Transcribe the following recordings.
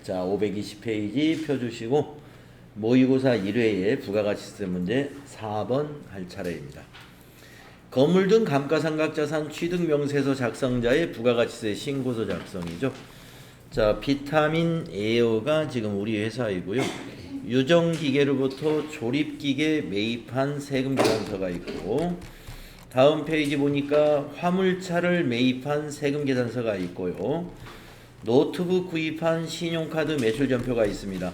자, 520페이지 펴주시고 모의고사 1회에 부가가치세 문제 4번 할 차례입니다. 건물 등 감가상각자산 취득명세서 작성자의 부가가치세 신고서 작성이죠. 자, 비타민 에어가 지금 우리 회사이고요. 유정기계로부터 조립기계 매입한 세금계산서가 있고, 다음 페이지 보니까 화물차를 매입한 세금계산서가 있고요. 노트북 구입한 신용카드 매출전표가 있습니다.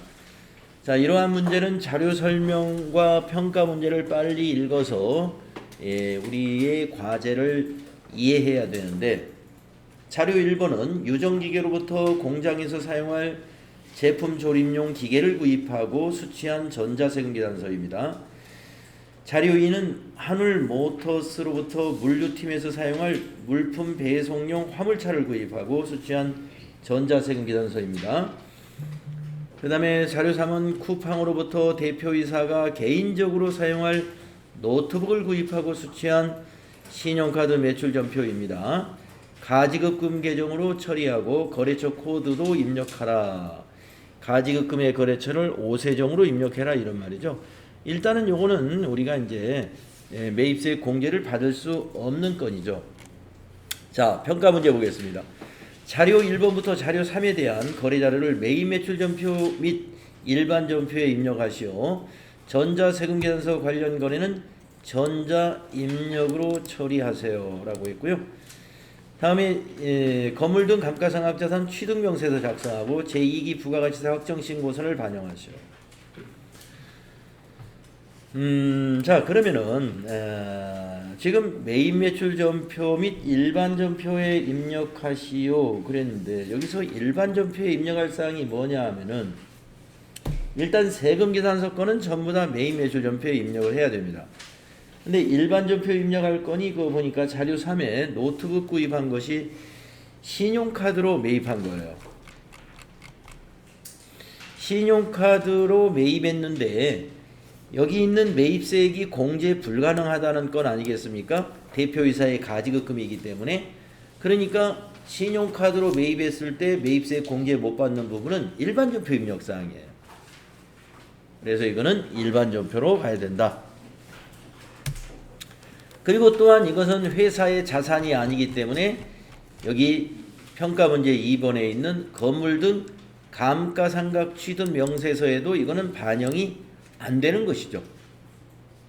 자, 이러한 문제는 자료 설명과 평가 문제를 빨리 읽어서 우리의 과제를 이해해야 되는데, 자료 1번은 유정기계로부터 공장에서 사용할 제품 조립용 기계를 구입하고 수취한 전자세금계산서입니다. 자료 2는 한울모터스로부터 물류팀에서 사용할 물품 배송용 화물차를 구입하고 수취한 전자세금계산서입니다. 그 다음에 자료 3은 쿠팡으로부터 대표이사가 개인적으로 사용할 노트북을 구입하고 수취한 신용카드 매출전표입니다. 가지급금 계정으로 처리하고 거래처 코드도 입력하라. 가지급금의 거래처를 오세정으로 입력해라, 이런 말이죠. 일단은 요거는 우리가 이제 매입세 공제를 받을 수 없는 건이죠. 자, 평가 문제 보겠습니다. 자료 1번부터 자료 3에 대한 거래자료를 매입 매출전표 및 일반전표에 입력하시오. 전자세금계산서 관련 거래는 전자입력으로 처리하세요 라고 했고요. 다음에 건물 등 감가상각자산 취득명세서 작성하고 제2기 부가가치세 확정신고서를 반영하시오. 자, 그러면은 지금 매입 매출 전표 및 일반 전표에 입력하시오 그랬는데, 여기서 일반 전표에 입력할 사항이 뭐냐 하면은, 일단 세금 계산서 건은 전부 다 매입 매출 전표에 입력을 해야 됩니다. 근데 일반 전표에 입력할 건이 그거 보니까 자료 3에 노트북 구입한 것이 신용카드로 매입한 거예요. 신용카드로 매입했는데 여기 있는 매입세액이 공제 불가능하다는 건 아니겠습니까? 대표이사의 가지급금이기 때문에. 그러니까 신용카드로 매입했을 때 매입세액 공제 못 받는 부분은 일반전표 입력사항이에요. 그래서 이거는 일반전표로 가야 된다. 그리고 또한 이것은 회사의 자산이 아니기 때문에 여기 평가 문제 2번에 있는 건물 등 감가상각 취득 명세서에도 이거는 반영이 안 되는 것이죠.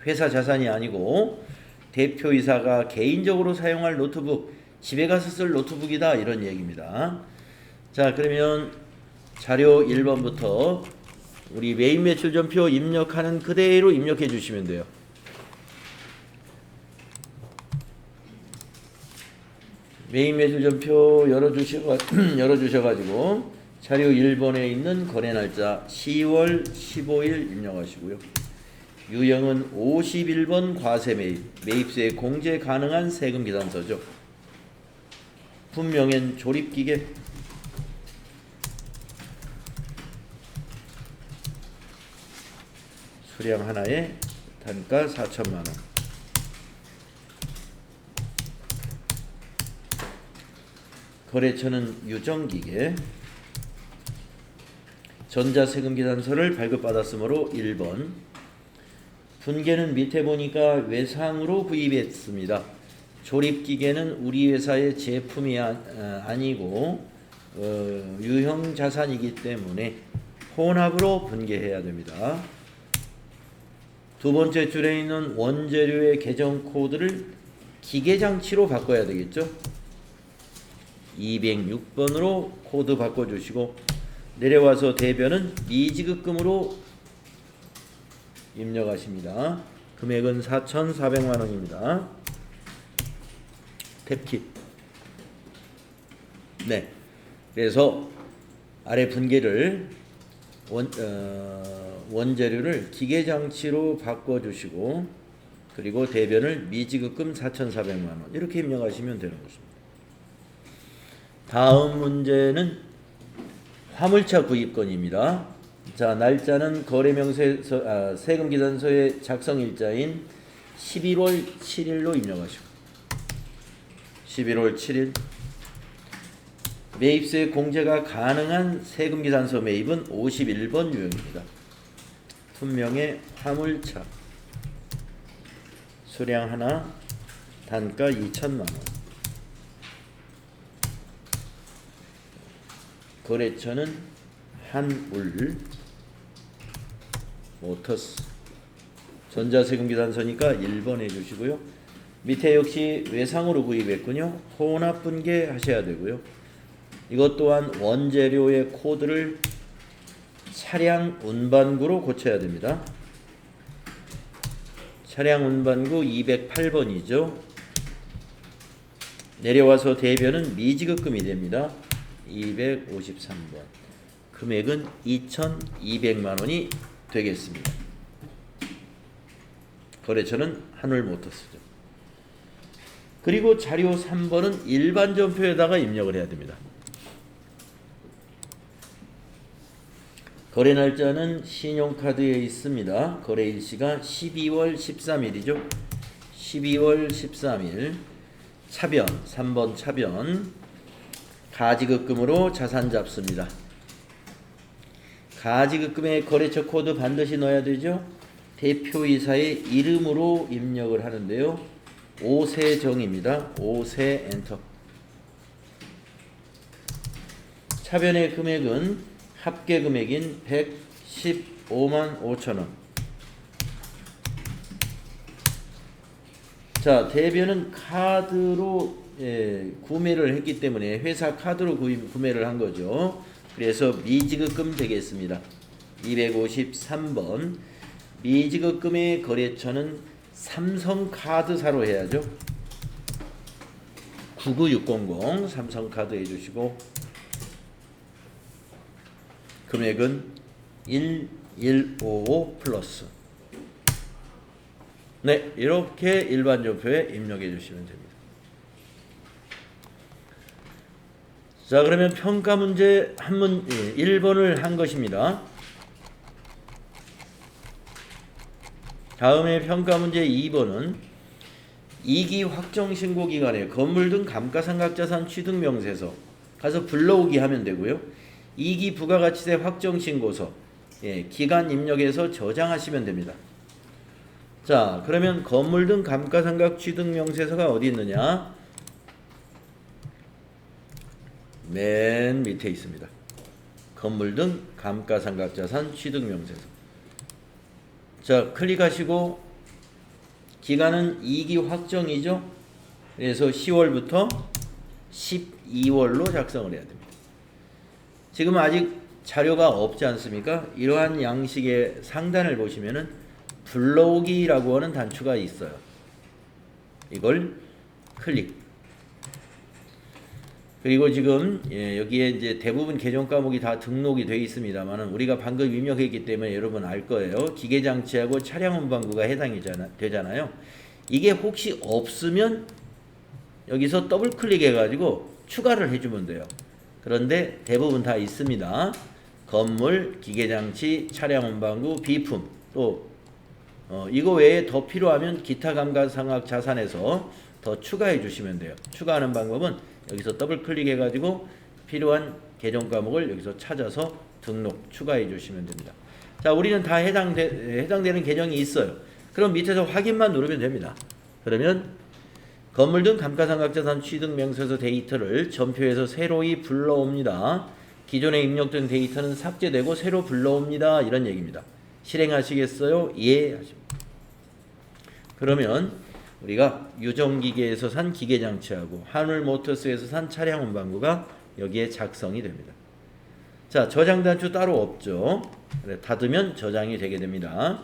회사 자산이 아니고 대표이사가 개인적으로 사용할 노트북, 집에 가서 쓸 노트북이다, 이런 얘기입니다. 자, 그러면 자료 1번부터 우리 매입 매출 전표 입력하는 그대로 입력해 주시면 돼요. 매입 매출 전표 열어주셔가지고 자료 1번에 있는 거래 날짜 10월 15일 입력하시고요. 유형은 51번 과세 매입, 매입세 공제 가능한 세금 계산서죠. 분명엔 조립기계, 수량 하나에 단가 4천만원. 거래처는 유정기계. 전자세금계산서를 발급받았으므로 1번. 분계는 밑에 보니까 외상으로 구입했습니다. 조립기계는 우리 회사의 제품이 아니고 유형자산이기 때문에 혼합으로 분계해야 됩니다. 두 번째 줄에 있는 원재료의 계정 코드를 기계장치로 바꿔야 되겠죠. 206번으로 코드 바꿔주시고, 내려와서 대변은 미지급금으로 입력하십니다. 금액은 4,400만원입니다. 탭킷. 네. 그래서 아래 분계를 원재료를 기계장치로 바꿔주시고, 그리고 대변을 미지급금 4,400만원 이렇게 입력하시면 되는 것입니다. 다음 문제는 화물차 구입건입니다. 자, 날짜는 거래명세서 세금계산서의 작성일자인 11월 7일로 입력하시고, 11월 7일 매입세 공제가 가능한 세금계산서 매입은 51번 유형입니다. 분명의 화물차 수량 하나 단가 2천만원 거래처는 한울 모터스 전자세금계산서니까 1번 해주시고요. 밑에 역시 외상으로 구입했군요. 혼합분계 하셔야 되고요. 이것 또한 원재료의 코드를 차량 운반구로 고쳐야 됩니다. 차량 운반구 208번이죠. 내려와서 대변은 미지급금이 됩니다. 253번. 금액은 2,200만원이 되겠습니다. 거래처는 한울모터스죠. 그리고 자료 3번은 일반 전표에다가 입력을 해야 됩니다. 거래 날짜는 신용카드에 있습니다. 거래 일시가 12월 13일이죠. 12월 13일. 차변, 3번 차변. 가지급금으로 자산 잡습니다. 가지급금의 거래처 코드 반드시 넣어야 되죠. 대표이사의 이름으로 입력을 하는데요. 오세정입니다. 오세 엔터. 차변의 금액은 합계 금액인 115만 5천원. 자, 대변은 카드로 구매를 했기 때문에 회사 카드로 구매를 한 거죠. 그래서 미지급금 되겠습니다. 253번. 미지급금의 거래처는 삼성카드사로 해야죠. 99600 삼성카드 해주시고 금액은 1155 플러스. 네, 이렇게 일반 전표에 입력해 주시면 됩니다. 자, 그러면 평가 문제 1번을 한 것입니다. 다음에 평가 문제 2번은 2기 확정신고 기간에 건물 등 감가상각자산 취득명세서 가서 불러오기 하면 되고요. 2기 부가가치세 확정신고서 기간 입력해서 저장하시면 됩니다. 자, 그러면 건물 등 감가상각 취득명세서가 어디 있느냐? 맨 밑에 있습니다. 건물 등 감가상각자산 취득명세서. 자, 클릭하시고 기간은 2기 확정이죠. 그래서 10월부터 12월로 작성을 해야 됩니다. 지금 아직 자료가 없지 않습니까? 이러한 양식의 상단을 보시면은 불러오기라고 하는 단추가 있어요. 이걸 클릭. 그리고 지금 여기에 이제 대부분 계정 과목이 다 등록이 되어 있습니다만은 우리가 방금 입력했기 때문에 여러분 알 거예요. 기계장치하고 차량 운반구가 해당이 되잖아요. 이게 혹시 없으면 여기서 더블 클릭해 가지고 추가를 해주면 돼요. 그런데 대부분 다 있습니다. 건물, 기계장치, 차량 운반구, 비품 또 이거 외에 더 필요하면 기타 감가상각 자산에서 더 추가해 주시면 돼요. 추가하는 방법은 여기서 더블 클릭해 가지고 필요한 계정 과목을 여기서 찾아서 등록 추가해 주시면 됩니다. 자, 우리는 다 해당되는 계정이 있어요. 그럼 밑에서 확인만 누르면 됩니다. 그러면 건물 등 감가상각자산 취득명세서 데이터를 전표에서 새로이 불러옵니다. 기존에 입력된 데이터는 삭제되고 새로 불러옵니다. 이런 얘기입니다. 실행하시겠어요? 예 하십니다. 그러면 우리가 유정기계에서 산 기계장치하고 한울모터스에서 산 차량 운반구가 여기에 작성이 됩니다. 자, 저장 단추 따로 없죠. 닫으면 저장이 되게 됩니다.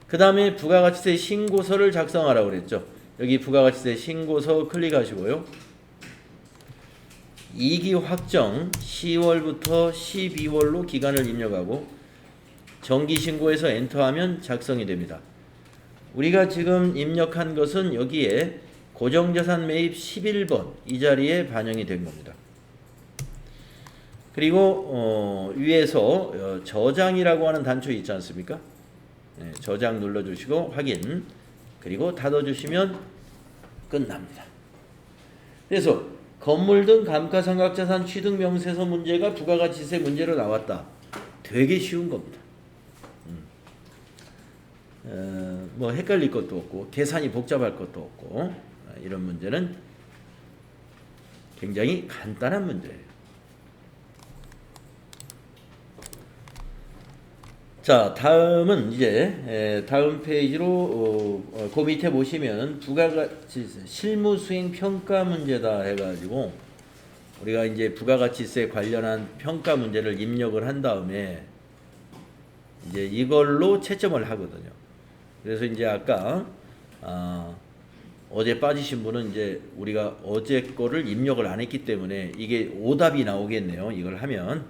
그 다음에 부가가치세 신고서를 작성하라고 그랬죠. 여기 부가가치세 신고서 클릭하시고요. 2기 확정 10월부터 12월로 기간을 입력하고 정기신고에서 엔터하면 작성이 됩니다. 우리가 지금 입력한 것은 여기에 고정자산 매입 11번 이 자리에 반영이 된 겁니다. 그리고 위에서 저장이라고 하는 단추 있지 않습니까? 네, 저장 눌러주시고 확인 그리고 닫아주시면 끝납니다. 그래서 건물 등 감가상각자산 취득명세서 문제가 부가가치세 문제로 나왔다. 되게 쉬운 겁니다. 뭐 헷갈릴 것도 없고 계산이 복잡할 것도 없고 이런 문제는 굉장히 간단한 문제예요. 자, 다음은 이제 다음 페이지로 그 밑에 보시면 부가가치세 실무수행 평가 문제다 해가지고 우리가 이제 부가가치세 관련한 평가 문제를 입력을 한 다음에 이제 이걸로 채점을 하거든요. 그래서 이제 아까 어제 빠지신 분은 이제 우리가 어제 거를 입력을 안 했기 때문에 이게 오답이 나오겠네요. 이걸 하면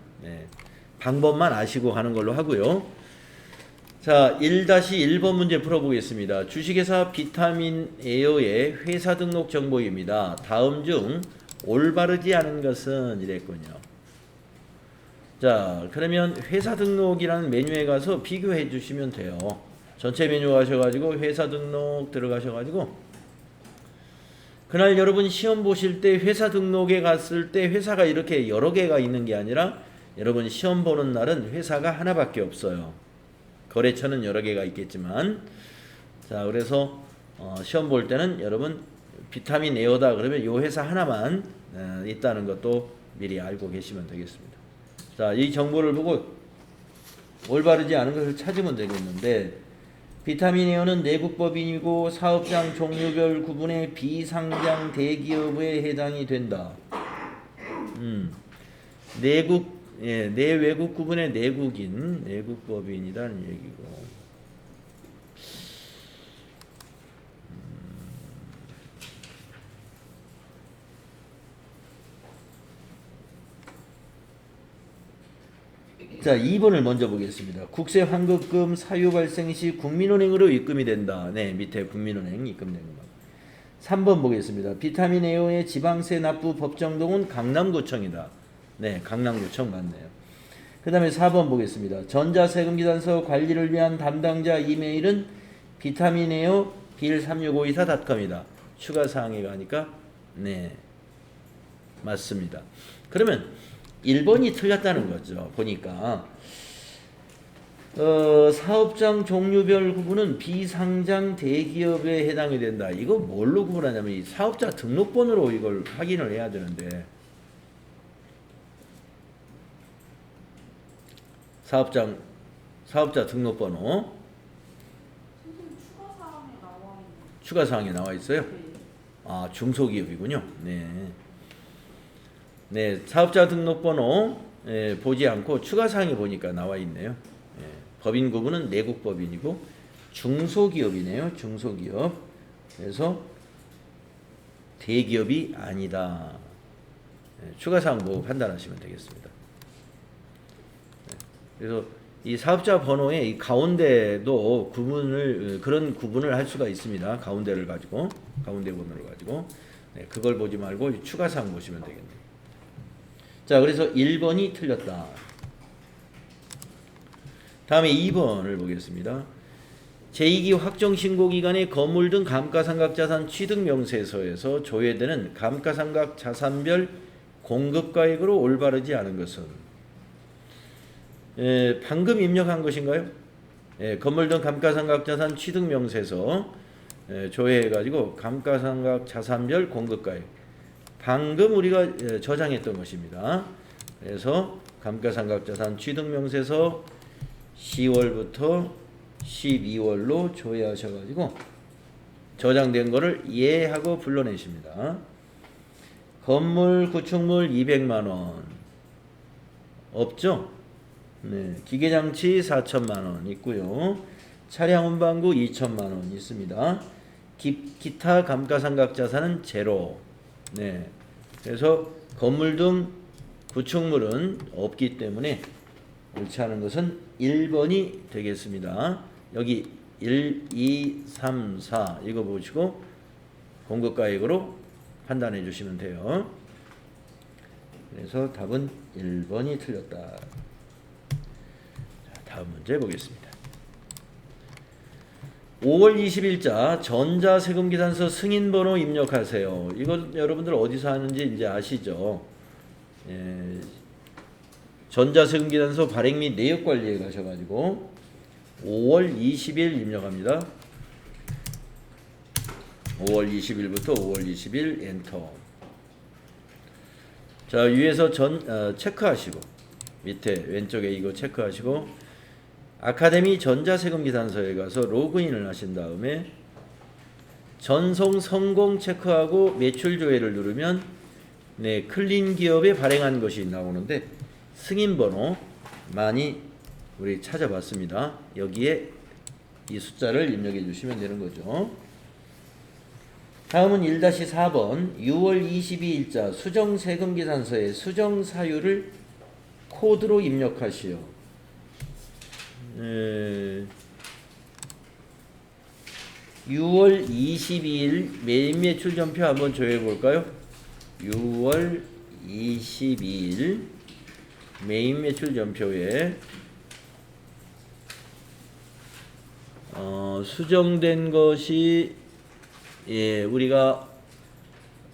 방법만 아시고 하는 걸로 하고요. 자, 1-1번 문제 풀어보겠습니다. 주식회사 비타민 에어의 회사 등록 정보입니다. 다음 중 올바르지 않은 것은 이랬군요. 자, 그러면 회사 등록이라는 메뉴에 가서 비교해 주시면 돼요. 전체 메뉴 가셔가지고 회사 등록 들어가셔가지고 그날 여러분 시험 보실 때 회사 등록에 갔을 때 회사가 이렇게 여러 개가 있는 게 아니라 여러분 시험 보는 날은 회사가 하나밖에 없어요. 거래처는 여러 개가 있겠지만 자, 그래서 시험 볼 때는 여러분 비타민 에어다 그러면 이 회사 하나만 있다는 것도 미리 알고 계시면 되겠습니다. 자, 이 정보를 보고 올바르지 않은 것을 찾으면 되겠는데 비타민 에어는 내국법인이고 사업장 종류별 구분의 비상장 대기업에 해당이 된다. 내외국 구분의 내국인, 내국법인이라는 얘기고. 자, 2번을 먼저 보겠습니다. 국세 환급금 사유 발생 시 국민은행으로 입금이 된다. 네, 밑에 국민은행 입금된 거. 3번 보겠습니다. 비타민 에어의 지방세 납부 법정동은 강남구청이다. 네, 강남구청 맞네요. 그 다음에 4번 보겠습니다. 전자세금기단서 관리를 위한 담당자 이메일은 비타민 에어 빌36524.com이다. 추가사항에 가니까 네, 맞습니다. 그러면 1번이 틀렸다는 거죠. 보니까 사업장 종류별 구분은 비상장 대기업에 해당이 된다. 이거 뭘로 구분하냐면 이 사업자 등록번호로 이걸 확인을 해야 되는데 사업자 등록번호 추가사항에 나와 있어요? 아, 중소기업이군요. 네. 네, 사업자 등록번호 보지 않고 추가사항에 보니까 나와 있네요. 법인 구분은 내국법인이고 중소기업이네요. 중소기업. 그래서 대기업이 아니다. 추가사항 보고 판단하시면 되겠습니다. 그래서 이 사업자 번호의 이 가운데도 그런 구분을 할 수가 있습니다. 가운데 번호를 가지고 그걸 보지 말고 추가사항 보시면 되겠네요. 자, 그래서 1번이 틀렸다. 다음에 2번을 보겠습니다. 제2기 확정신고기간에 건물 등 감가상각자산 취득명세서에서 조회되는 감가상각자산별 공급가액으로 올바르지 않은 것은 방금 입력한 것인가요? 건물 등 감가상각자산 취득명세서 조회해가지고 감가상각자산별 공급가액 방금 우리가 저장했던 것입니다. 그래서 감가상각자산 취득명세서 10월부터 12월로 조회하셔가지고 저장된 거를 예하고 불러내십니다. 건물 구축물 200만원 없죠? 네, 기계장치 4천만원 있고요. 차량 운반구 2천만원 있습니다. 기타 감가상각자산은 제로. 네, 그래서 건물 등 구축물은 없기 때문에 옳지 않은 것은 1번이 되겠습니다. 여기 1, 2, 3, 4 이거 보시고 공급가액으로 판단해 주시면 돼요. 그래서 답은 1번이 틀렸다. 자, 다음 문제 보겠습니다. 5월 20일자 전자세금계산서 승인번호 입력하세요. 이건 여러분들 어디서 하는지 이제 아시죠? 예, 전자세금계산서 발행 및 내역관리에 가셔가지고 5월 20일 입력합니다. 5월 20일부터 5월 20일 엔터. 자, 위에서 체크하시고 밑에 왼쪽에 이거 체크하시고 아카데미 전자세금계산서에 가서 로그인을 하신 다음에 전송 성공 체크하고 매출 조회를 누르면 네, 클린 기업에 발행한 것이 나오는데 승인번호 많이 우리 찾아봤습니다. 여기에 이 숫자를 입력해 주시면 되는 거죠. 다음은 1-4번 6월 22일자 수정세금계산서의 수정사유를 코드로 입력하시오. 6월 22일 메인 매출 전표 한번 조회해 볼까요? 6월 22일 메인 매출 전표에 수정된 것이 우리가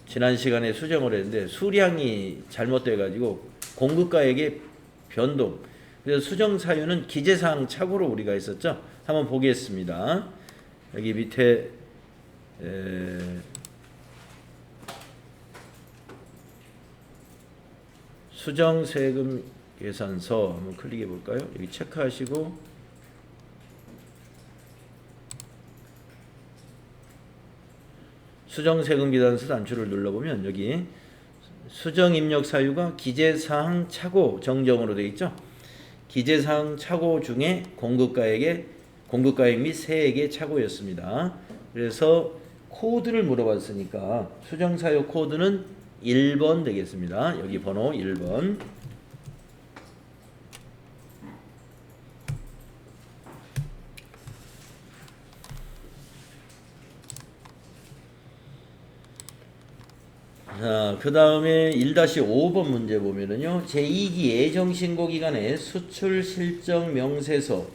지난 시간에 수정을 했는데 수량이 잘못돼 가지고 공급가액의 변동. 그래서 수정 사유는 기재사항 착오로 우리가 했었죠. 한번 보겠습니다. 여기 밑에 수정 세금 계산서 한번 클릭해 볼까요? 여기 체크하시고 수정 세금 계산서 단추를 눌러보면 여기 수정 입력 사유가 기재사항 착오 정정으로 되어 있죠. 기재사항 착오 중에 공급가액 및 세액의 착오였습니다. 그래서 코드를 물어봤으니까 수정사유 코드는 1번 되겠습니다. 여기 번호 1번. 자, 그 다음에 1-5번 문제 보면은요, 제2기 예정신고기간에 수출실적 명세서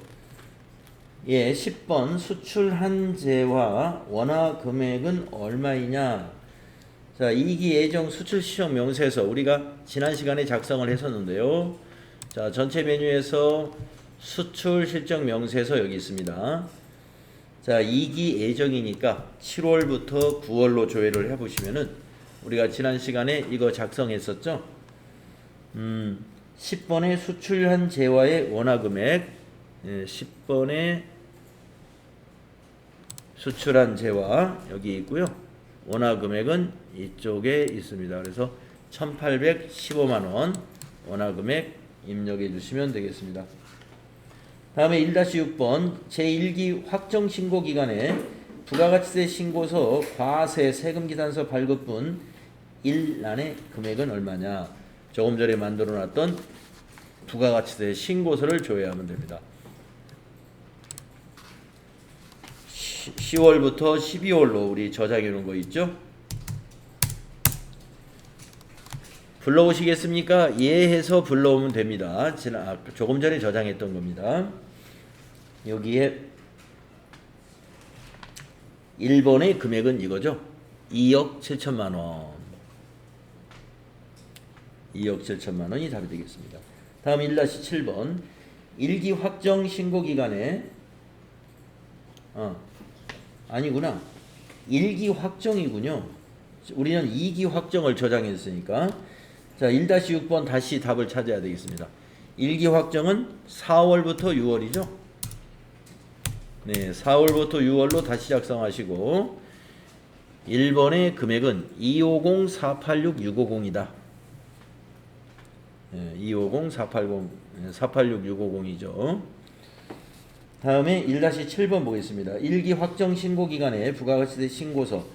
10번 수출한 재와 원화 금액은 얼마이냐. 자, 2기 예정 수출시정 명세서 우리가 지난 시간에 작성을 했었는데요. 자, 전체 메뉴에서 수출실적 명세서 여기 있습니다. 자, 2기 예정이니까 7월부터 9월로 조회를 해보시면은 우리가 지난 시간에 이거 작성했었죠. 10번에 수출한 재화의 원화금액, 10번에 수출한 재화 여기 있고요. 원화금액은 이쪽에 있습니다. 그래서 1815만원 원화금액 입력해 주시면 되겠습니다. 다음에 1-6번 제1기 확정신고기간에 부가가치세 신고서 과세 세금계산서 발급분 1란의 금액은 얼마냐. 조금 전에 만들어놨던 부가가치세 신고서를 조회하면 됩니다. 10월부터 12월로 우리 저장해 놓은 거 있죠? 불러오시겠습니까? 예 해서 불러오면 됩니다. 조금 전에 저장했던 겁니다. 여기에 1번의 금액은 이거죠. 2억 7천만 원. 2억 7천만 원이 답이 되겠습니다. 다음 1-7번 1기 확정 신고 기간에 아니구나. 1기 확정이군요. 우리는 2기 확정을 저장했으니까 자 1-6번 다시 답을 찾아야 되겠습니다. 1기 확정은 4월부터 6월이죠. 네, 4월부터 6월로 다시 작성하시고 1번의 금액은 250-486-650이다. 네, 250-486-650이죠. 다음에 1-7번 보겠습니다. 1기 확정 신고 기간에 부가가치세 신고서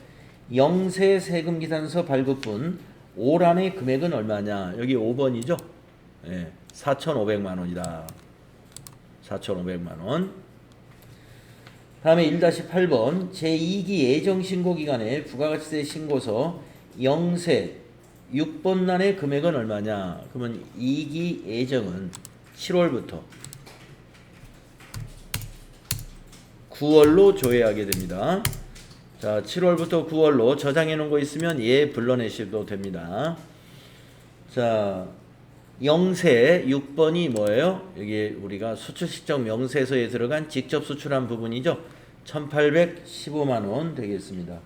영세 세금 기산서 발급분 5란의 금액은 얼마냐? 여기 5번이죠. 네, 4,500만 원이다. 4,500만 원. 다음에 1-8번 제2기 예정신고기간에 부가가치세 신고서 영세 6번란의 금액은 얼마냐. 그러면 2기 예정은 7월부터 9월로 조회하게 됩니다. 자, 7월부터 9월로 저장해 놓은 거 있으면 예 불러내셔도 됩니다. 자, 영세 6번이 뭐예요? 여기 우리가 수출식적 명세서에 들어간 직접 수출한 부분이죠. 1815만원 되겠습니다.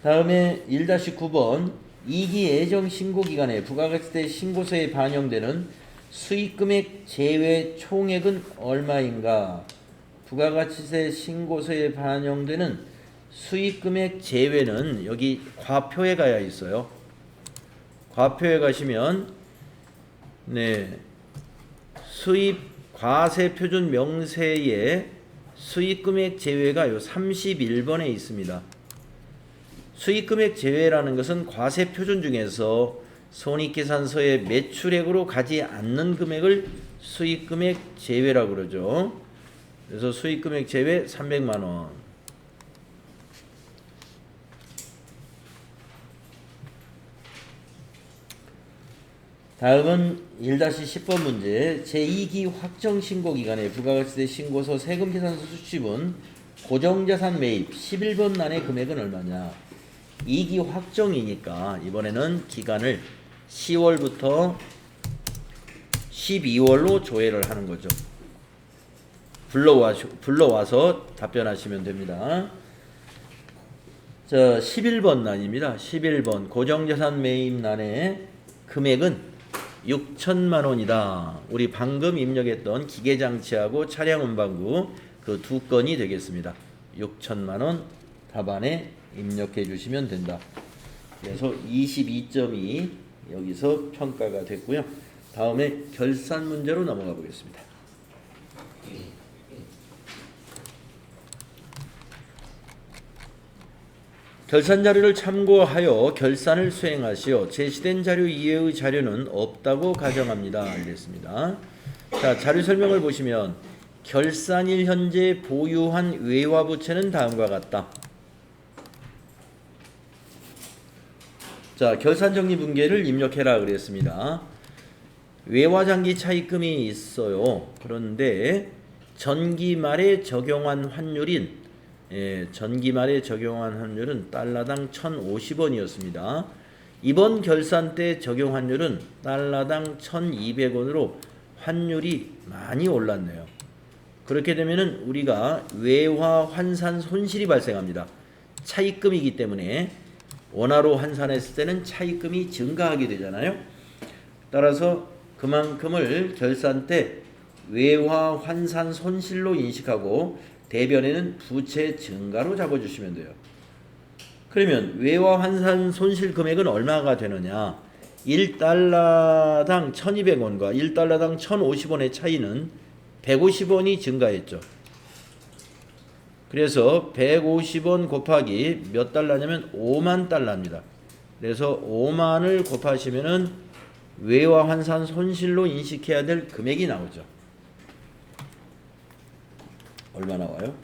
다음에 1-9번 2기 예정 신고기간에 부가가치세 신고서에 반영되는 수익금액 제외 총액은 얼마인가? 부가가치세 신고서에 반영되는 수익금액 제외는 여기 과표에 가야 있어요. 과표에 가시면 네, 수입 과세표준 명세에 수익금액 제외가 요 31번에 있습니다. 수익금액 제외라는 것은 과세표준 중에서 손익계산서에 매출액으로 가지 않는 금액을 수익금액 제외라고 그러죠. 그래서 수익금액 제외 300만원. 다음은 1-10번 문제. 제2기 확정신고기간에 부가가치세 신고서 세금계산서 수취분 고정자산 매입 11번 난의 금액은 얼마냐. 2기 확정이니까 이번에는 기간을 10월부터 12월로 조회를 하는 거죠. 불러와서 답변하시면 됩니다. 자, 11번 난입니다. 11번 고정자산 매입 난의 금액은 6천만 원이다. 우리 방금 입력했던 기계장치하고 차량 운반구 그 두 건이 되겠습니다. 6천만 원 답안에 입력해 주시면 된다. 그래서 22점이 여기서 평가가 됐고요. 다음에 결산 문제로 넘어가 보겠습니다. 결산 자료를 참고하여 결산을 수행하시오. 제시된 자료 이외의 자료는 없다고 가정합니다. 이랬습니다. 자, 자료 설명을 보시면 결산일 현재 보유한 외화부채는 다음과 같다. 자, 결산정리분계를 입력해라 그랬습니다. 외화장기 차입금이 있어요. 그런데 전기 말에 적용한 환율은 달러당 1,050원이었습니다. 이번 결산 때 적용 환율은 달러당 1,200원으로 환율이 많이 올랐네요. 그렇게 되면은 우리가 외화 환산 손실이 발생합니다. 차입금이기 때문에 원화로 환산했을 때는 차입금이 증가하게 되잖아요. 따라서 그만큼을 결산 때 외화 환산 손실로 인식하고 대변에는 부채 증가로 잡아주시면 돼요. 그러면 외화 환산 손실 금액은 얼마가 되느냐? 1달러당 1200원과 1달러당 1050원의 차이는 150원이 증가했죠. 그래서 150원 곱하기 몇 달러냐면 5만 달러입니다. 그래서 5만을 곱하시면은 외화 환산 손실로 인식해야 될 금액이 나오죠. 얼마 나와요?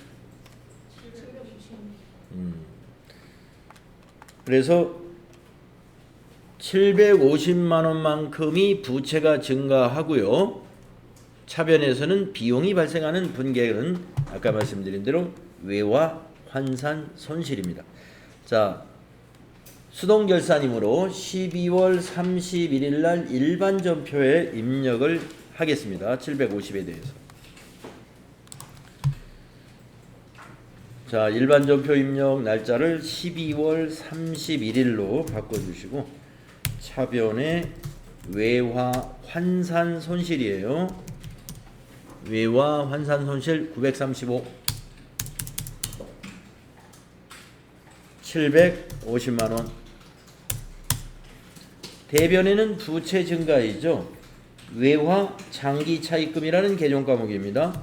그래서 750만 원만큼이 부채가 증가하고요. 차변에서는 비용이 발생하는 분계는 아까 말씀드린 대로 외화 환산 손실입니다. 자, 수동결산이므로 12월 31일 날 일반전표에 입력을 하겠습니다. 750에 대해서. 자, 일반전표 입력 날짜를 12월 31일로 바꿔주시고 차변에 외화 환산 손실이에요. 외화 환산 손실 935 750만원. 대변에는 부채 증가이죠. 외화 장기 차입금이라는 개정 과목입니다.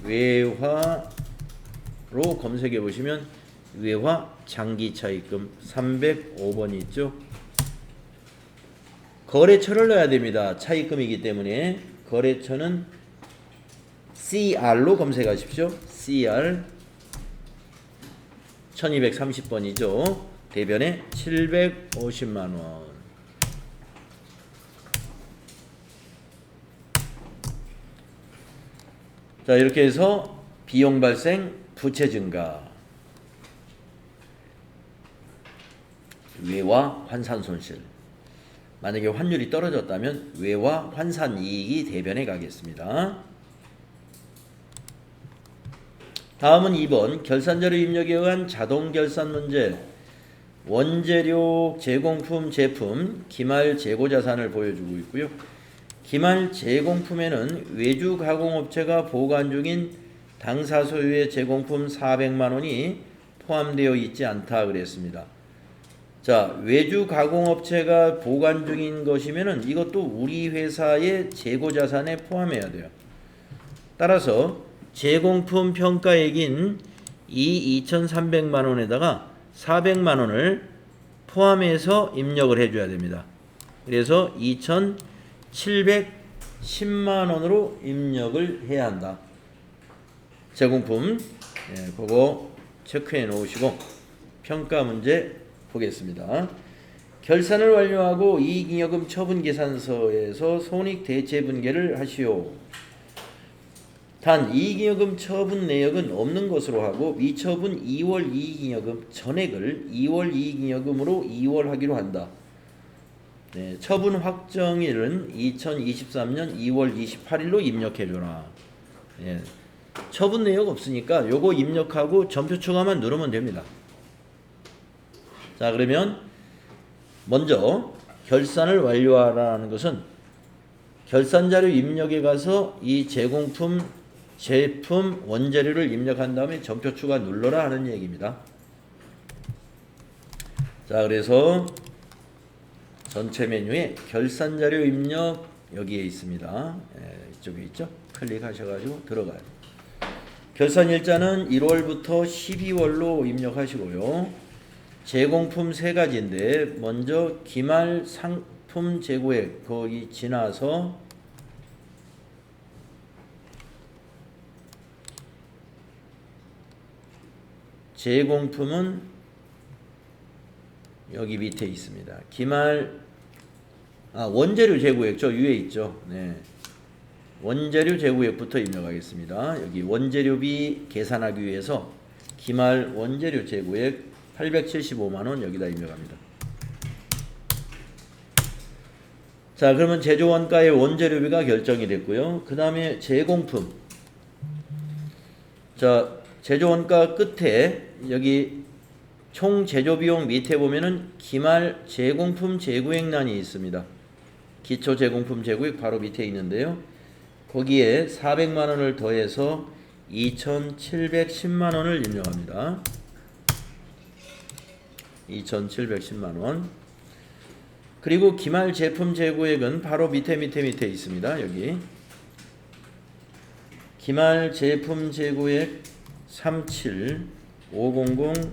외화로 검색해 보시면 외화 장기 차입금 305번이 있죠. 거래처를 넣어야 됩니다. 차입금이기 때문에 거래처는 CR로 검색하십시오. CR 1230번이죠. 대변에 750만원. 자, 이렇게 해서 비용 발생, 부채 증가, 외화 환산 손실. 만약에 환율이 떨어졌다면 외화 환산 이익이 대변에 가겠습니다. 다음은 2번 결산자료 입력에 의한 자동 결산 문제. 원재료, 제공품, 제품, 기말 재고 자산을 보여주고 있고요. 기말 제공품에는 외주 가공업체가 보관 중인 당사 소유의 제공품 400만 원이 포함되어 있지 않다 그랬습니다. 자, 외주 가공업체가 보관 중인 것이면은 이것도 우리 회사의 재고 자산에 포함해야 돼요. 따라서 제공품 평가액인 이 2,300만 원에다가 400만 원을 포함해서 입력을 해줘야 됩니다. 그래서 2,710만 원으로 입력을 해야 한다. 제공품, 그거 체크해 놓으시고 평가 문제 보겠습니다. 결산을 완료하고 이익잉여금 처분계산서에서 손익대체분계를 하시오. 단 이익잉여금 처분 내역은 없는 것으로 하고 미처분 2월 이익잉여금 전액을 2월 이익잉여금으로 2월 하기로 한다. 네, 처분 확정일은 2023년 2월 28일로 입력해줘라. 네, 처분 내역 없으니까 요거 입력하고 전표 추가만 누르면 됩니다. 자, 그러면 먼저 결산을 완료하라는 것은 결산자료 입력에 가서 이 제공품, 제품, 원재료를 입력한 다음에 전표 추가 눌러라 하는 얘기입니다. 자, 그래서 전체 메뉴에 결산자료 입력 여기에 있습니다. 이쪽에 있죠? 클릭하셔가지고 들어가요. 결산일자는 1월부터 12월로 입력하시고요. 제공품 세 가지인데 먼저 기말 상품 재고액 거기 지나서 제공품은 여기 밑에 있습니다. 기말 원재료 재고액 저 위에 있죠. 네. 원재료 재고액부터 입력하겠습니다. 여기 원재료비 계산하기 위해서 기말 원재료 재고액 875만 원 여기다 입력합니다. 자, 그러면 제조원가의 원재료비가 결정이 됐고요. 그 다음에 제공품. 자, 제조원가 끝에 여기 총 제조비용 밑에 보면은 기말 제공품 재고액란이 있습니다. 기초 제공품 재고액 바로 밑에 있는데요. 거기에 400만 원을 더해서 2,710만 원을 입력합니다. 2,710만 원. 그리고 기말 제품 재고액은 바로 밑에 있습니다. 여기 기말 제품 재고액 37500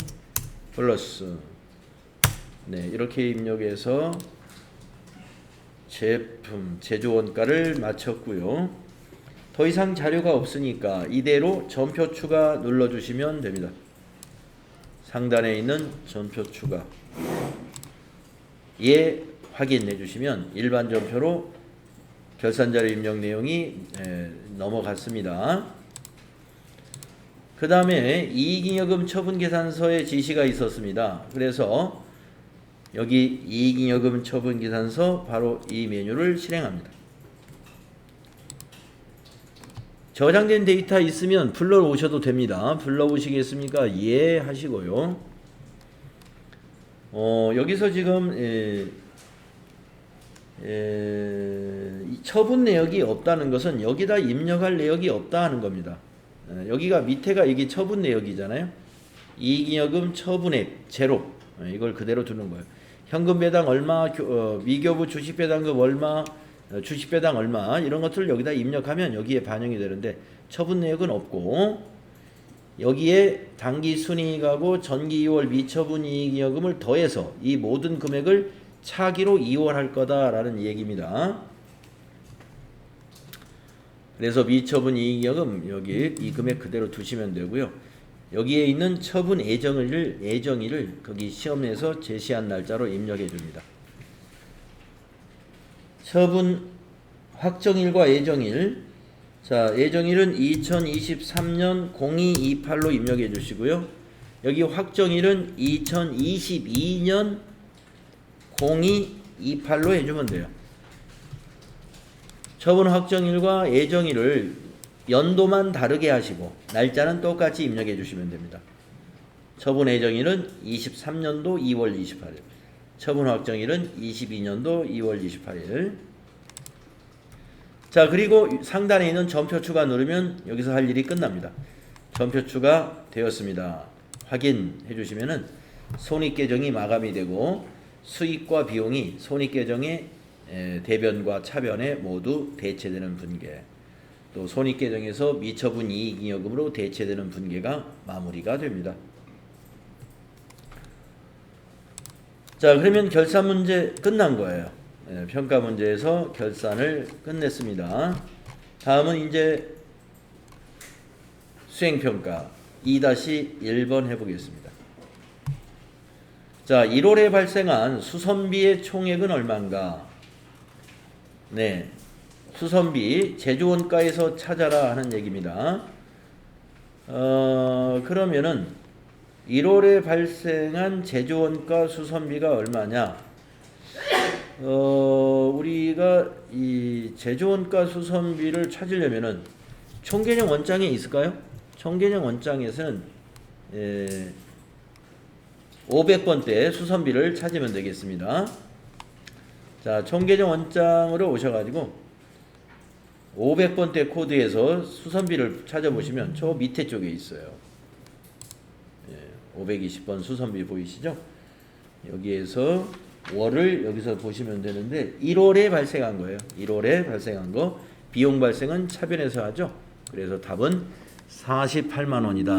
플러스 이렇게 입력해서 제품 제조원가를 맞췄고요. 더 이상 자료가 없으니까 이대로 전표 추가 눌러주시면 됩니다. 상단에 있는 전표 추가 확인해 주시면 일반 전표로 결산자료 입력 내용이 넘어갔습니다. 그 다음에 이익잉여금 처분계산서에 지시가 있었습니다. 그래서 여기 이익잉여금 처분계산서 바로 이 메뉴를 실행합니다. 저장된 데이터 있으면 불러오셔도 됩니다. 불러오시겠습니까? 예 하시고요. 여기서 지금 처분 내역이 없다는 것은 여기다 입력할 내역이 없다 하는 겁니다. 여기가 밑에가 이게 처분 내역이잖아요. 이익잉여금 처분액 제로 이걸 그대로 두는 거예요. 현금 배당 얼마, 미교부 주식 배당금 얼마, 주식 배당 얼마 이런 것들을 여기다 입력하면 여기에 반영이 되는데 처분 내역은 없고 여기에 당기 순이익하고 전기 2월 미처분 이익잉여금을 더해서 이 모든 금액을 차기로 2월 할 거다라는 얘기입니다. 그래서 미처분 이익잉여금 여기 이 금액 그대로 두시면 되고요. 여기에 있는 처분 예정일을 거기 시험에서 제시한 날짜로 입력해 줍니다. 처분 확정일과 예정일 자, 예정일은 2023년 0228로 입력해 주시고요. 여기 확정일은 2022년 0228로 해주면 돼요. 처분 확정일과 예정일을 연도만 다르게 하시고 날짜는 똑같이 입력해 주시면 됩니다. 처분 예정일은 23년도 2월 28일, 처분 확정일은 22년도 2월 28일. 자, 그리고 상단에 있는 점표 추가 누르면 여기서 할 일이 끝납니다. 점표 추가 되었습니다. 확인해 주시면은 손익계정이 마감이 되고 수익과 비용이 손익계정의 대변과 차변에 모두 대체되는 분계, 또 손익계정에서 미처분 이익잉여금으로 대체되는 분계가 마무리가 됩니다. 자, 그러면 결산 문제 끝난 거예요. 평가 문제에서 결산을 끝냈습니다. 다음은 이제 수행평가 2-1번 해보겠습니다. 자, 1월에 발생한 수선비의 총액은 얼마인가? 네, 수선비 제조원가에서 찾아라 하는 얘기입니다. 그러면은 1월에 발생한 제조원가 수선비가 얼마냐? 우리가 이 제조원가 수선비를 찾으려면은 총계정 원장에 있을까요? 총계정 원장에서는 500번대 수선비를 찾으면 되겠습니다. 자, 총계정 원장으로 오셔가지고 500번대 코드에서 수선비를 찾아보시면 저 밑에 쪽에 있어요. 520번 수선비 보이시죠? 여기에서 월을 여기서 보시면 되는데 1월에 발생한 거예요. 1월에 발생한 거. 비용 발생은 차변에서 하죠. 그래서 답은 48만 원이다.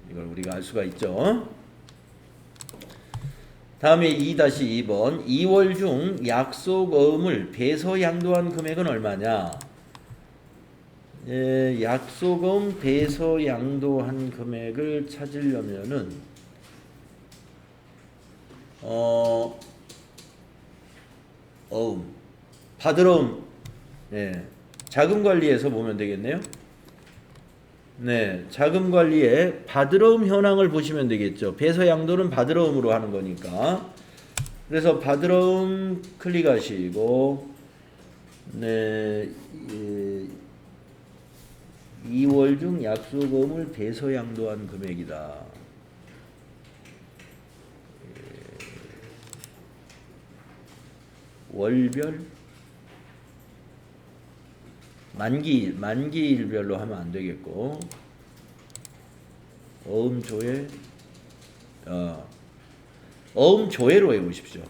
이걸 우리가 알 수가 있죠. 다음에 2-2번 2월 중 약속어음을 배서 양도한 금액은 얼마냐? 약속어음 배서 양도한 금액을 찾으려면은 받으러움, 자금관리에서 보면 되겠네요. 네, 자금관리에 받으러움 현황을 보시면 되겠죠. 배서 양도는 받으러움으로 하는 거니까. 그래서 받으러움 클릭하시고, 네, 2월 중 약속어음을 배서 양도한 금액이다. 월별, 만기일별로 하면 안 되겠고, 어음조회, 어음조회로 해보십시오.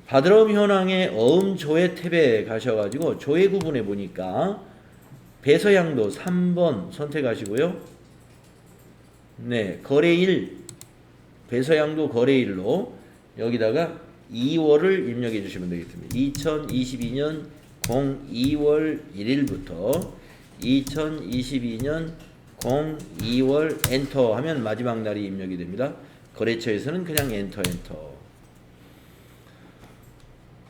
받으러움 현황에 어음조회 탭에 가셔가지고 조회 구분해 보니까 배서양도 3번 선택하시고요. 네, 거래일, 배서양도 거래일로 여기다가 2월을 입력해 주시면 되겠습니다. 2022년 02월 1일부터 2022년 02월 엔터 하면 마지막 날이 입력이 됩니다. 거래처에서는 그냥 엔터.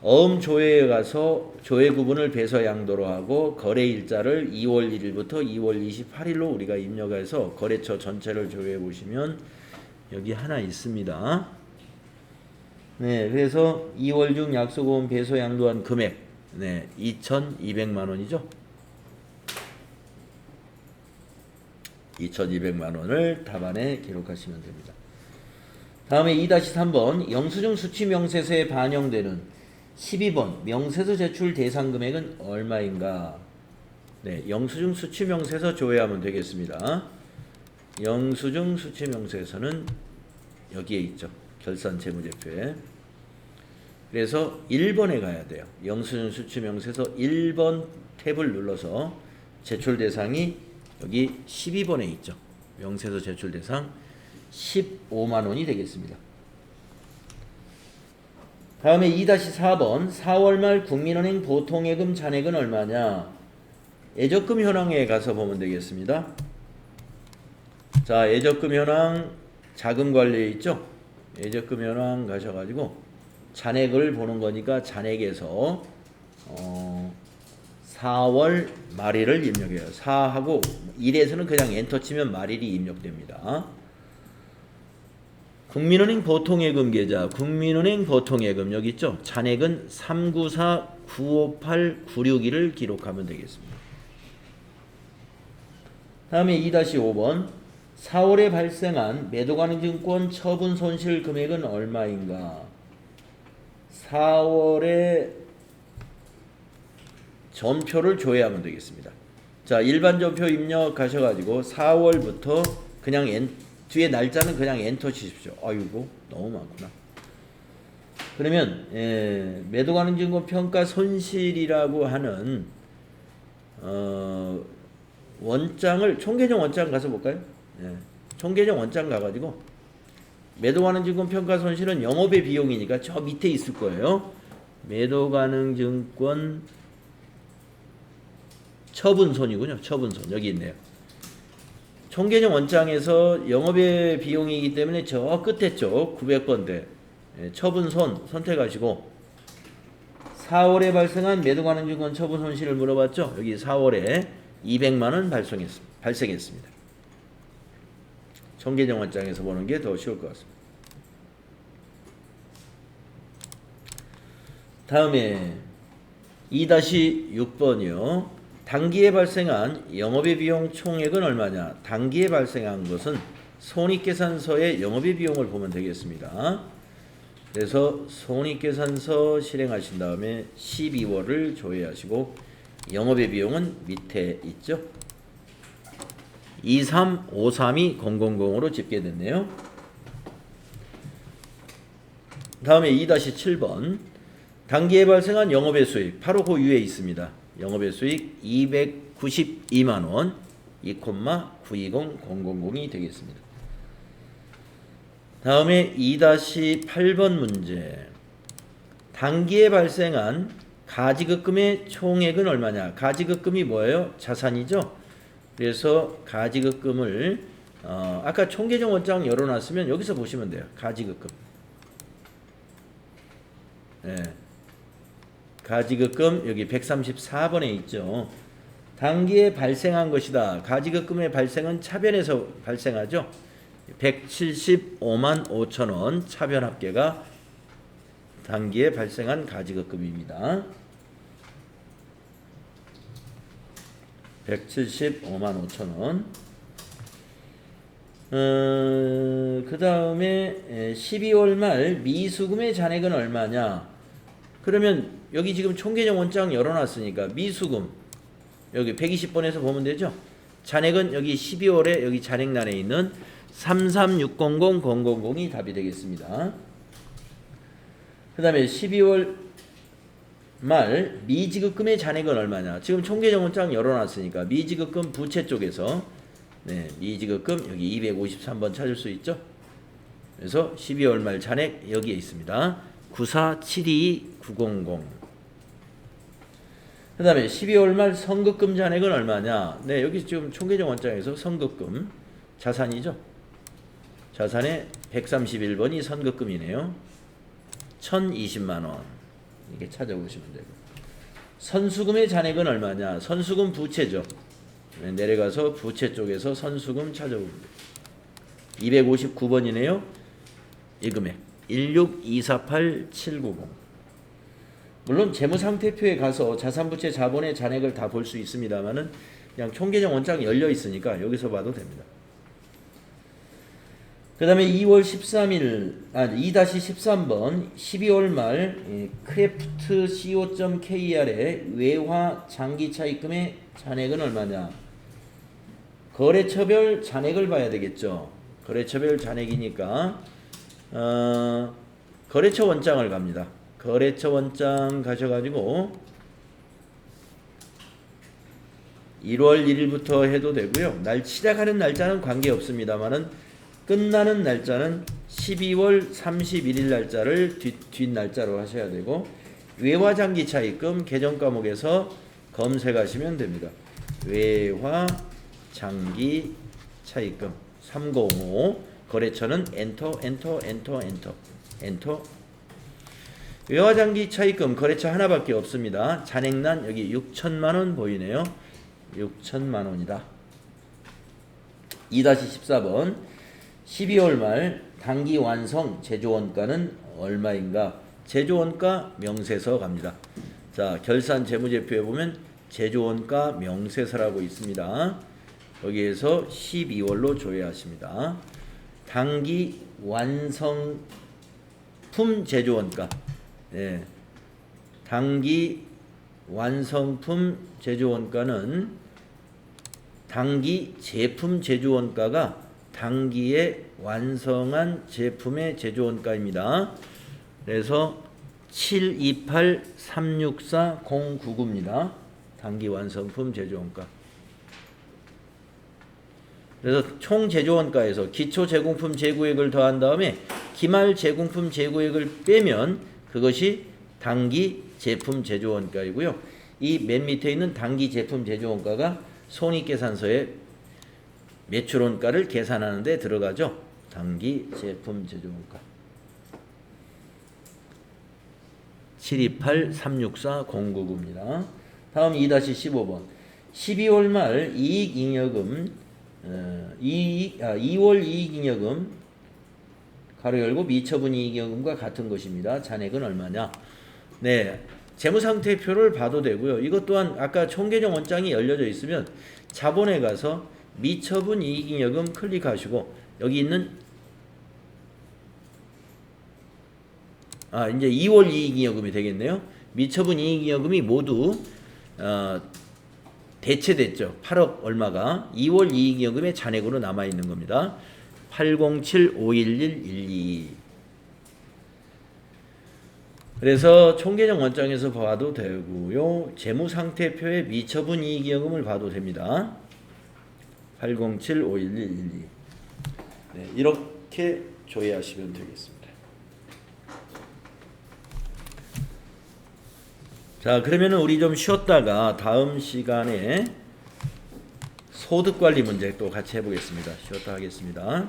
어음 조회에 가서 조회 구분을 배서 양도로 하고 거래 일자를 2월 1일부터 2월 28일로 우리가 입력해서 거래처 전체를 조회해 보시면 여기 하나 있습니다. 네, 그래서 2월 중 약속어음 배서 양도한 금액, 네, 2,200만 원이죠. 2,200만 원을 답안에 기록하시면 됩니다. 다음에 2-3번 영수증 수취 명세서에 반영되는 12번 명세서 제출 대상 금액은 얼마인가? 네, 영수증 수취 명세서 조회하면 되겠습니다. 영수증 수취 명세서는 여기에 있죠. 결산 재무제표에. 그래서 1번에 가야 돼요. 영수증 수취 명세서 1번 탭을 눌러서 제출 대상이 여기 12번에 있죠. 명세서 제출 대상 15만 원이 되겠습니다. 다음에 2-4번 4월 말 국민은행 보통예금 잔액은 얼마냐? 예적금 현황에 가서 보면 되겠습니다. 자, 예적금 현황 자금관리에 있죠. 예적금 현황 가셔가지고 잔액을 보는 거니까 잔액에서 4월 말일을 입력해요. 4하고 1에서는 그냥 엔터 치면 말일이 입력됩니다. 국민은행 보통예금 계좌, 국민은행 보통예금 여기 있죠. 잔액은 394-958-961을 기록하면 되겠습니다. 다음에 2-5번 4월에 발생한 매도가능증권 처분 손실 금액은 얼마인가? 4월에 전표를 조회하면 되겠습니다. 자, 일반 전표 입력하셔가지고 4월부터 그냥 뒤에 날짜는 그냥 엔터 치십시오. 아이고 너무 많구나. 그러면 매도가능증권 평가 손실이라고 하는 원장을 총계정 원장 가서 볼까요? 총계정 원장 가가지고 매도가능증권 평가 손실은 영업의 비용이니까 저 밑에 있을 거예요. 매도가능증권 처분손이군요. 처분손 여기 있네요. 총계정 원장에서 영업의 비용이기 때문에 저 끝에 쪽 900번대 처분손 선택하시고 4월에 발생한 매도가능증권 처분 손실을 물어봤죠. 여기 4월에 200만원 발생했습니다. 총계정 원장에서 보는 게 더 쉬울 것 같습니다. 다음에 2-6번이요. 당기에 발생한 영업의 비용 총액은 얼마냐? 당기에 발생한 것은 손익계산서의 영업의 비용을 보면 되겠습니다. 그래서 손익계산서 실행하신 다음에 12월을 조회하시고 영업의 비용은 밑에 있죠. 23532-000으로 집계됐네요. 다음에 2-7번 당기에 발생한 영업의 수익 바로 그 위에 있습니다. 영업의 수익 292만원 2,920000이 되겠습니다. 다음에 2-8번 문제 당기에 발생한 가지급금의 총액은 얼마냐? 가지급금이 뭐예요? 자산이죠. 그래서 가지급금을 아까 총계정 원장 열어놨으면 여기서 보시면 돼요. 가지급금. 가지급금 여기 134번에 있죠. 당기에 발생한 것이다. 가지급금의 발생은 차변에서 발생하죠. 175만 5천원 차변 합계가 당기에 발생한 가지급금입니다. 175만 5천원. 그 다음에 12월 말 미수금의 잔액은 얼마냐? 그러면 여기 지금 총계정 원장 열어놨으니까 미수금 여기 120번에서 보면 되죠. 잔액은 여기 12월에 여기 잔액란에 있는 3360000이 답이 되겠습니다. 그 다음에 12월 말 미지급금의 잔액은 얼마냐? 지금 총계정 원장 열어놨으니까 미지급금 부채 쪽에서 미지급금 여기 253번 찾을 수 있죠. 그래서 12월 말 잔액 여기에 있습니다. 9472900. 그 다음에 12월 말 선급금 잔액은 얼마냐? 여기 지금 총계정 원장에서 선급금 자산이죠. 자산의 131번이 선급금이네요. 1020만원. 이렇게 찾아보시면 되고. 선수금의 잔액은 얼마냐? 선수금 부채죠. 내려가서 부채 쪽에서 선수금 찾아보면 돼요. 259번이네요. 이 금액 16248-790. 물론 재무상태표에 가서 자산부채 자본의 잔액을 다 볼 수 있습니다만은 그냥 총계정 원장 열려 있으니까 여기서 봐도 됩니다. 그 다음에 2월 13일 2-13번 12월 말 크래프트 co.kr의 외화 장기 차입금의 잔액은 얼마냐? 거래처별 잔액을 봐야 되겠죠. 거래처별 잔액이니까 거래처 원장을 갑니다. 거래처 원장 가셔가지고 1월 1일부터 해도 되고요. 시작하는 날짜는 관계없습니다만은 끝나는 날짜는 12월 31일 날짜를 뒷 날짜로 하셔야 되고 외화장기 차입금 계정 과목에서 검색하시면 됩니다. 외화장기 차입금 305 거래처는 엔터. 외화장기 차입금 거래처 하나밖에 없습니다. 잔액난 여기 6천만 원 보이네요. 6천만 원이다. 2-14번 12월 말 당기 완성 제조원가는 얼마인가? 제조원가 명세서 갑니다. 자, 결산 재무제표에 보면 제조원가 명세서라고 있습니다. 여기에서 12월로 조회하십니다. 당기 완성품 제조원가. 예. 당기 완성품 제조원가는 당기 제품 제조원가가 당기에 완성한 제품의 제조원가입니다. 그래서 728-364-099입니다. 당기 완성품 제조원가. 그래서 총 제조원가에서 기초 제공품 재고액을 더한 다음에 기말 제공품 재고액을 빼면 그것이 당기 제품 제조원가이고요. 이 맨 밑에 있는 당기 제품 제조원가가 손익계산서에 매출원가를 계산하는 데 들어가죠. 당기 제품 제조원가. 728-364-099입니다. 다음 2-15번 12월 말 이익잉여금 2월 이익잉여금 가로 열고 미처분 이익잉여금과 같은 것입니다. 잔액은 얼마냐? 네, 재무상태표를 봐도 되고요. 이것 또한 아까 총계정 원장이 열려져 있으면 자본에 가서 미처분 이익잉여금 클릭하시고 여기 있는 이제 2월 이익잉여금이 되겠네요. 미처분 이익잉여금이 모두 대체됐죠. 8억 얼마가 2월 이익잉여금의 잔액으로 남아있는 겁니다. 807-511-122. 그래서 총계정 원장에서 봐도 되고요. 재무상태표의 미처분 이익잉여금을 봐도 됩니다. 807-511-122. 네, 이렇게 조회하시면 되겠습니다. 자, 그러면은 우리 좀 쉬었다가 다음 시간에 소득관리 문제 또 같이 해보겠습니다. 쉬었다 하겠습니다.